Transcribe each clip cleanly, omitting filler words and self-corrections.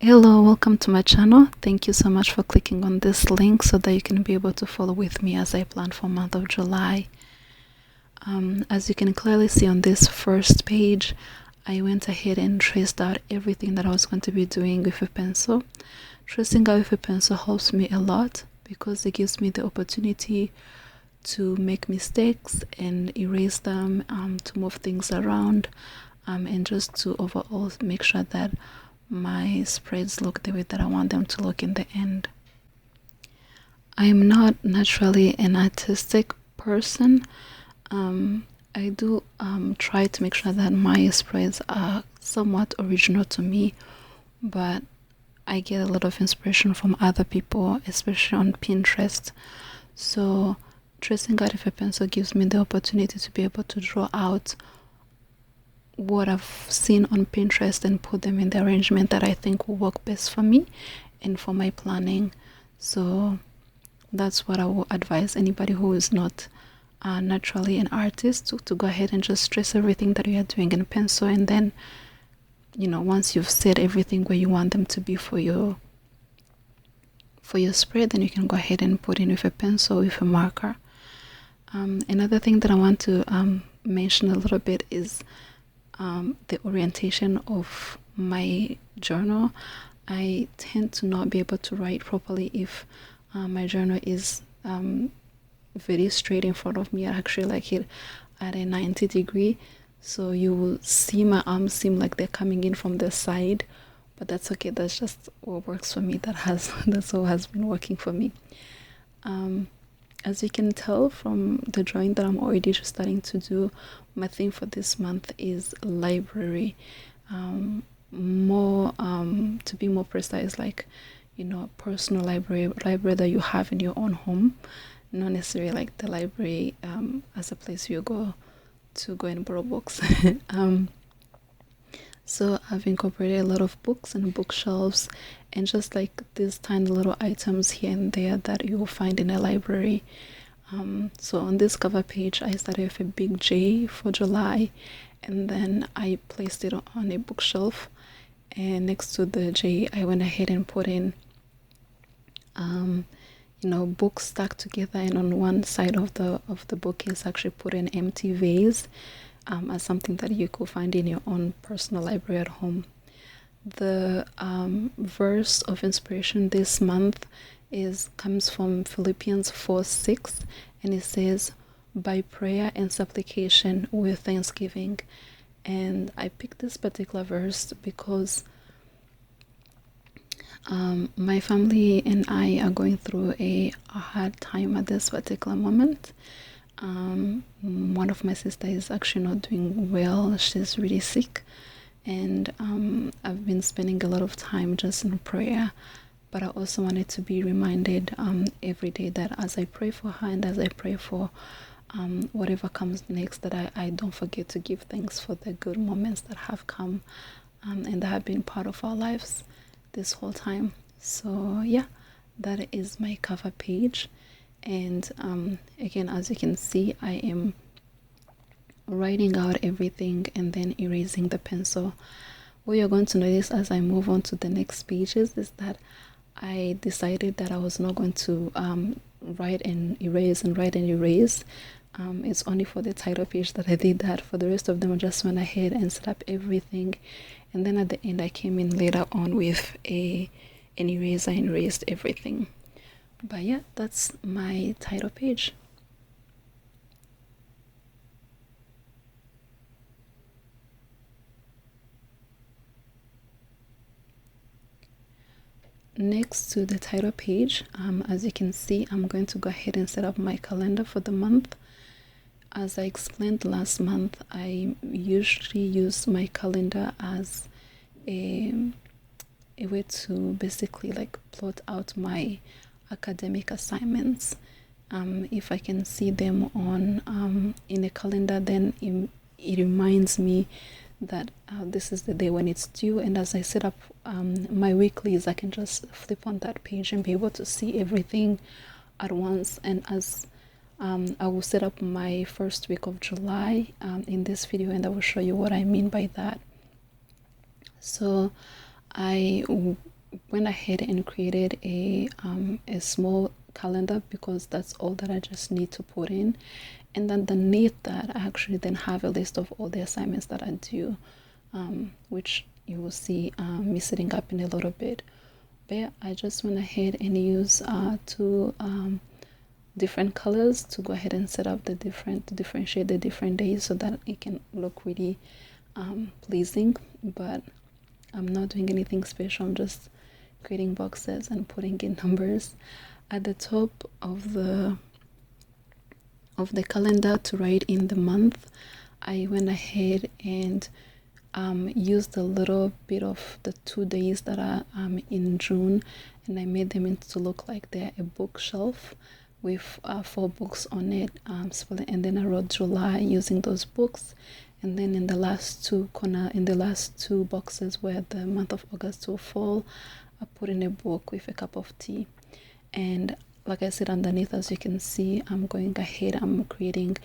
Hello, welcome to my channel. Thank you so much for clicking on this link so that you can be able to follow with me as I plan for month of July. As you can clearly see on this first page, I went ahead and traced out everything that I was going to be doing with a pencil. Tracing out with a pencil helps me a lot because it gives me the opportunity to make mistakes and erase them, to move things around, and just to overall make sure that my spreads look the way that I want them to look in the end. I'm not naturally an artistic person. I do try to make sure that my spreads are somewhat original to me, but I get a lot of inspiration from other people, especially on Pinterest. So tracing out with a pencil gives me the opportunity to be able to draw out what I've seen on Pinterest and put them in the arrangement that I think will work best for me and for my planning. So that's what I will advise anybody who is not naturally an artist to go ahead and just trace everything that you are doing in pencil, and then once you've set everything where you want them to be for your spread, then you can go ahead and put in with a pencil, with a marker. Another thing that I want to mention a little bit is the orientation of my journal. I tend to not be able to write properly if my journal is very straight in front of me. I actually like it at a 90-degree, so you will see my arms seem like they're coming in from the side, but that's okay. That's just what works for me. That's what has been working for me. As you can tell from the drawing that I'm already just starting to do, my theme for this month is library. To be more precise, like personal library that you have in your own home, not necessarily like the library as a place you go and borrow books. So I've incorporated a lot of books and bookshelves and just like these tiny little items here and there that you will find in a library. So on this cover page, I started with a big J for July, and then I placed it on a bookshelf, and next to the J I went ahead and put in books stacked together, and on one side of the bookcase actually put an empty vase as something that you could find in your own personal library at home. The verse of inspiration this month comes from Philippians 4:6, and it says, "By prayer and supplication with thanksgiving." And I picked this particular verse because my family and I are going through a hard time at this particular moment. One of my sisters is actually not doing well. She's really sick, and I've been spending a lot of time just in prayer, but I also wanted to be reminded every day that as I pray for her and as I pray for whatever comes next, that I don't forget to give thanks for the good moments that have come and that have been part of our lives this whole time. So yeah, that is my cover page. And again, as you can see, I am writing out everything and then erasing the pencil. What you're going to notice as I move on to the next pages is that I decided that I was not going to write and erase and write and erase. It's only for the title page that I did that. For the rest of them, I just went ahead and set up everything, and then at the end I came in later on with an eraser and erased everything. But yeah, that's my title page. Next to the title page, as you can see, I'm going to go ahead and set up my calendar for the month. As I explained last month, I usually use my calendar as a way to basically like plot out my academic assignments. If I can see them on in a calendar, then it reminds me that this is the day when it's due, and as I set up my weeklies, I can just flip on that page and be able to see everything at once. And as I will set up my first week of July in this video, and I will show you what I mean by that. So I went ahead and created a small calendar because that's all that I just need to put in. And then underneath that, I actually then have a list of all the assignments that I do, which you will see me setting up in a little bit. But yeah, I just went ahead and used two different colors to go ahead and set up the differentiate the different days so that it can look really pleasing. But I'm not doing anything special. I'm just creating boxes and putting in numbers at the top of the calendar to write in the month. I went ahead and used a little bit of the 2 days that are in June, and I made them into to look like they're a bookshelf with 4 books on it, and then I wrote July using those books, and then in the last two boxes where the month of August will fall, I put in a book with a cup of tea. And like I said, underneath, as you can see, I'm going ahead, I'm creating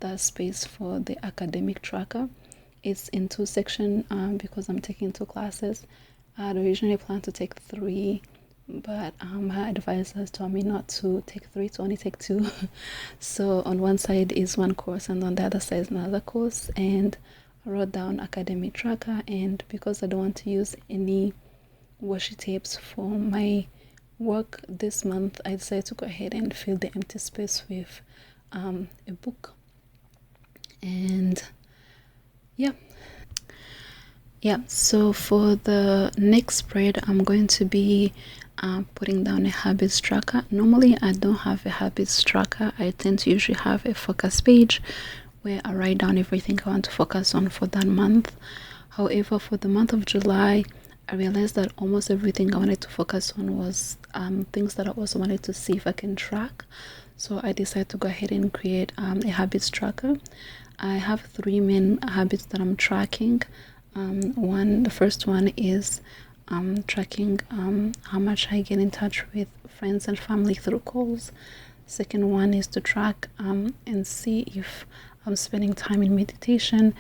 that space for the academic tracker. It's in 2 sections because I'm taking 2 classes. I had originally planned to take 3, but my advisors told me not to take 3, to only take 2. So on one side is one course and on the other side is another course, and I wrote down academic tracker. And because I don't want to use any washi tapes for my work this month, I decided to go ahead and fill the empty space with a book. And yeah, so for the next spread, I'm going to be putting down a habits tracker. Normally I don't have a habits tracker. I tend to usually have a focus page where I write down everything I want to focus on for that month. However, for the month of July, I realized that almost everything I wanted to focus on was things that I also wanted to see if I can track. So I decided to go ahead and create a habits tracker. I have 3 main habits that I'm tracking. The first one is tracking how much I get in touch with friends and family through calls. Second one is to track and see if I'm spending time in meditation.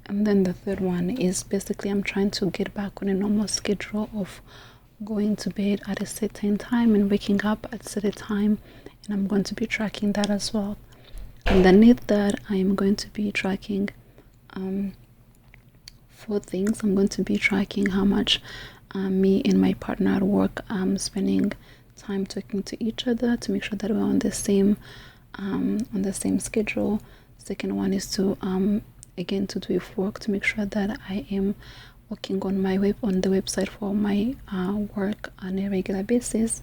And then the third one is basically I'm trying to get back on a normal schedule of going to bed at a certain time and waking up at a certain time, and I'm going to be tracking that as well. Underneath that, I am going to be tracking 4 things. I'm going to be tracking how much me and my partner at work spending time talking to each other to make sure that we're on the same schedule. Second one is to again to do with work, to make sure that I am working on the website for my work on a regular basis.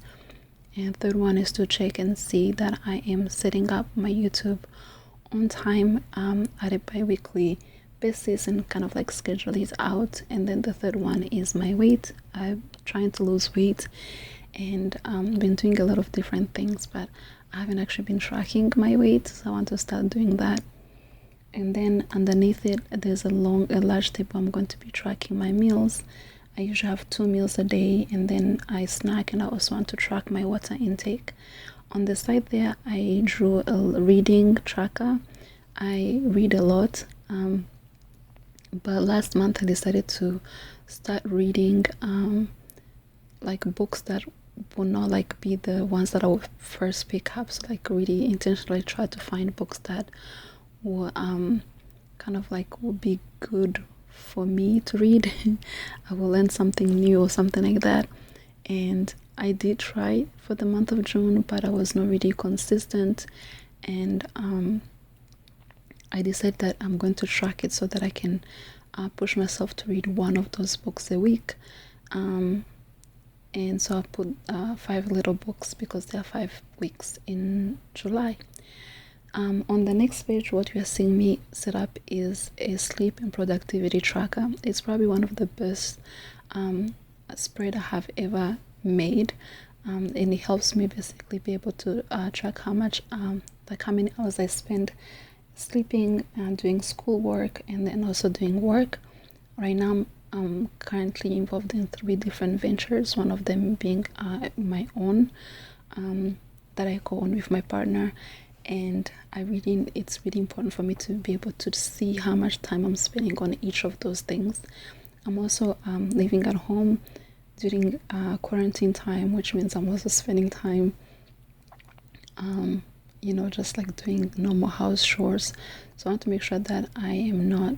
And third one is to check and see that I am setting up my YouTube on time at a bi-weekly basis and kind of like schedule it out. And then the third one is my weight. I'm trying to lose weight and been doing a lot of different things, but I haven't actually been tracking my weight, so I want to start doing that. And then underneath it, there's a large table. I'm going to be tracking my meals. I usually have 2 meals a day, and then I snack, and I also want to track my water intake. On the side there, I drew a reading tracker. I read a lot, but last month I decided to start reading like books that will not like be the ones that I would first pick up. So like really intentionally try to find books that will kind of like will be good for me to read. I will learn something new or something like that. And I did try for the month of June, but I was not really consistent, and I decided that I'm going to track it so that I can push myself to read 1 of those books a week. And so I put 5 little books because there are 5 weeks in July. On the next page, what you are seeing me set up is a sleep and productivity tracker. It's probably one of the best spread I have ever made, and it helps me basically be able to track how many hours I spend sleeping and doing schoolwork, and then also doing work. Right now I'm currently involved in 3 different ventures, one of them being my own that I go on with my partner. And it's really important for me to be able to see how much time I'm spending on each of those things. I'm also living at home during quarantine time, which means I'm also spending time you know, just like doing normal house chores. So I want to make sure that I am not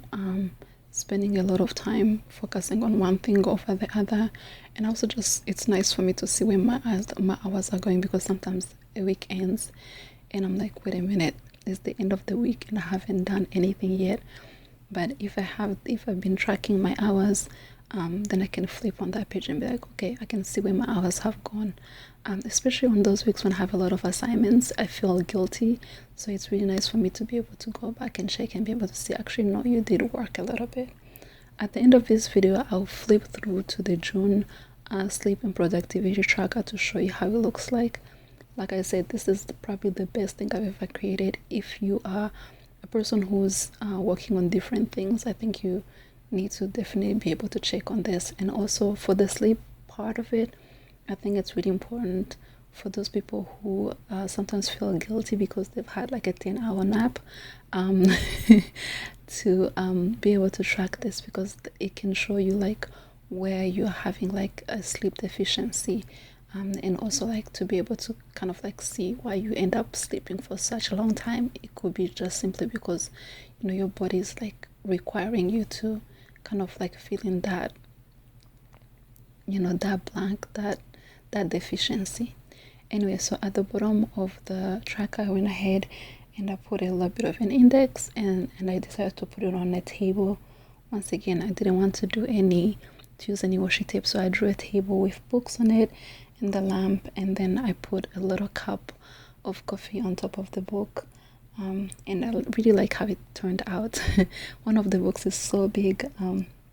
spending a lot of time focusing on one thing over the other. And also just it's nice for me to see where my hours are going, because sometimes a week ends and I'm like, wait a minute, it's the end of the week and I haven't done anything yet. But if I've been tracking my hours, then I can flip on that page and be like, okay, I can see where my hours have gone. Especially on those weeks when I have a lot of assignments, I feel guilty. So it's really nice for me to be able to go back and check and be able to see, actually, no, you did work a little bit. At the end of this video, I'll flip through to the June sleep and productivity tracker to show you how it looks like. Like I said, this is probably the best thing I've ever created. If you are a person who's working on different things, I think you need to definitely be able to check on this. And also for the sleep part of it, I think it's really important for those people who sometimes feel guilty because they've had like a 10-hour nap to be able to track this, because it can show you like where you're having like a sleep deficiency, and also like to be able to kind of like see why you end up sleeping for such a long time. It could be just simply because, you know, your body is like requiring you to kind of like fill in that, you know, that blank, that deficiency. Anyway, so at the bottom of the tracker, I went ahead and I put a little bit of an index, and I decided to put it on a table. Once again, I didn't want to use any washi tape, so I drew a table with books on it and the lamp, and then I put a little cup of coffee on top of the book. And I really like how it turned out. One of the books is so big,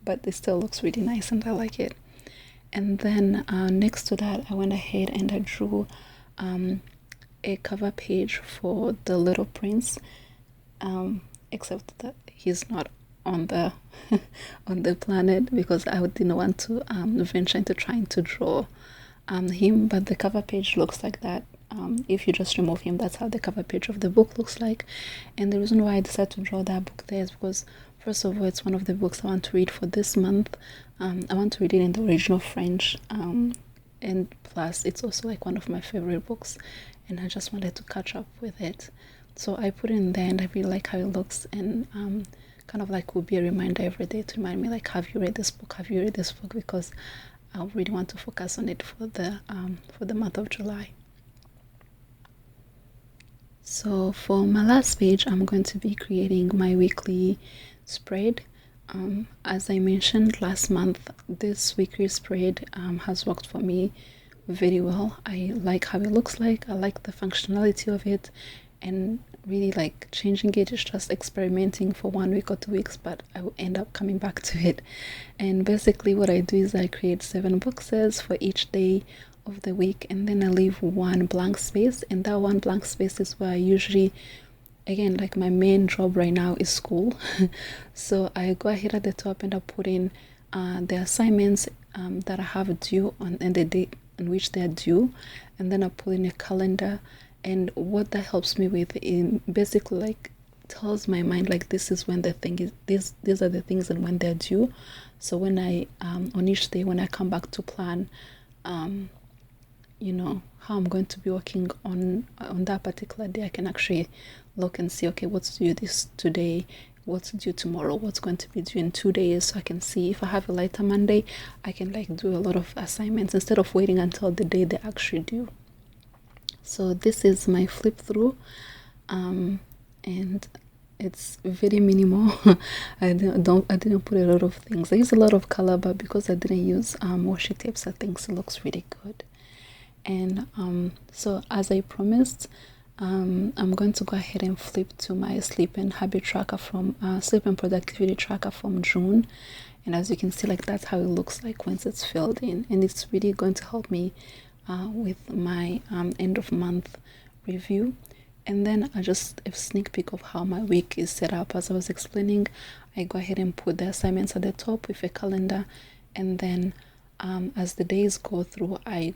but it still looks really nice and I like it. And then next to that, I went ahead and I drew a cover page for the Little Prince, except that he's not on the on the planet, because I didn't want to venture into trying to draw him. But the cover page looks like that. If you just remove him, that's how the cover page of the book looks like. And the reason why I decided to draw that book there is because, first of all, it's one of the books I want to read for this month. I want to read it in the original French, and plus it's also like one of my favorite books, and I just wanted to catch up with it. So I put it in there, and I really like how it looks, and kind of like will be a reminder every day to remind me, like, have you read this book? Have you read this book? Because I really want to focus on it for the month of July. So for my last page, I'm going to be creating my weekly spread. As I mentioned last month, this weekly spread has worked for me very well. I like how it looks like. I like the functionality of it, and really like changing it is just experimenting for 1 week or 2 weeks, but I will end up coming back to it. And basically what I do is I create 7 boxes for each day of the week, and then I leave one blank space, and that one blank space is where I usually, again, like my main job right now is school. So I go ahead at the top and I put in the assignments that I have due on, and the date on which they're due, and then I put in a calendar. And what that helps me with in basically like tells my mind like this is when the thing is, these are the things and when they're due. So when I on each day when I come back to plan you know, how I'm going to be working on that particular day, I can actually look and see, okay, what's due this today, what's due tomorrow, what's going to be due in 2 days. So I can see if I have a lighter Monday, I can like do a lot of assignments instead of waiting until the day they actually due. So this is my flip through, and it's very minimal. I didn't put a lot of things. I use a lot of color, but because I didn't use washi tapes, I think it looks really good. And so as I promised, I'm going to go ahead and flip to my sleep and habit tracker from sleep and productivity tracker from June. And as you can see, like that's how it looks like once it's filled in, and it's really going to help me with my end of month review. And then just a sneak peek of how my week is set up. As I was explaining, I go ahead and put the assignments at the top with a calendar, and then as the days go through, I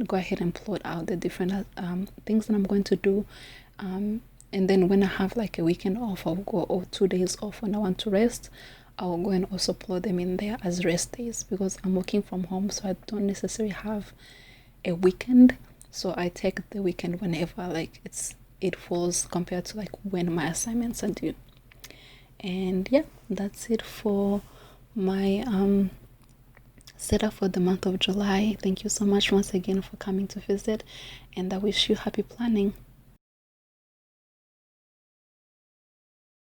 go ahead and plot out the different things that I'm going to do, and then when I have like a weekend off or 2 days off when I want to rest, I'll go and also upload them in there as rest days, because I'm working from home, so I don't necessarily have a weekend. So I take the weekend whenever like it falls, compared to like when my assignments are due. And yeah, that's it for my setup for the month of July. Thank you so much once again for coming to visit, and I wish you happy planning.